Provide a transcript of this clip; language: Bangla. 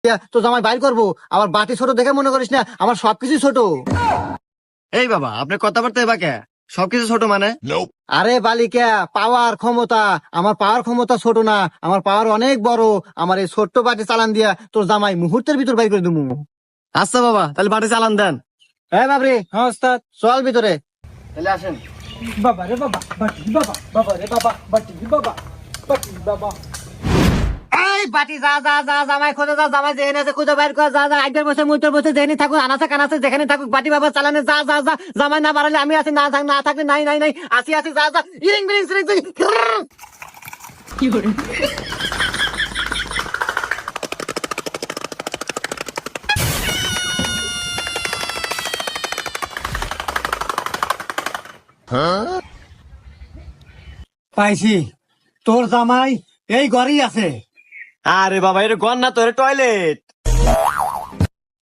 তো জামাই বাইর করবো, আবার বাটি ছোট দেখে মনে করিস না আমার সবকিছু ছোট। এই বাবা, আপনি কথাবার্তা এবার কে? সবকিছু ছোট মানে? আরে বালিকা, পাওয়ার ক্ষমতা, আমার পাওয়ার ক্ষমতা ছোট না, আমার পাওয়ার অনেক বড়। আমার এই ছোট্ট বাটি চালান দিয়া তোর জামাই মুহূর্তের ভিতর বাইর করে দেবো। আচ্ছা বাবা, তাহলে বাটি চালান দেন। হ্যাঁ বাবরি, হ্যাঁ ওস্তাদ। চল ভিতরে। তাহলে আসেন। বাবা রে বাবা, বাটি বাবা, বাবা রে বাবা, বাটি বাবা, বাটি বাবা। এই বাটি যা যা যা, জামাই খোঁজে যা, জামাই যেখানে আছে খুঁজে বাইর কর, যা যা, আগের বছর মুইতর বছর যেখানে থাকুক, আনাচে কানাচে যেখানে থাকুক, বাটি বাবা চালানে যা যা যা। জামাই না বাড়ালে আমি আছি, না থাকলে নাই নাই নাই, আসি আসি, যা যা, ইরিং বিরিং সিরিং সিরিং। পাইছি, তোর জামাই এই ঘরেই আছে। আরে বাবা, এটা ঘর না তো, এটা টয়লেট।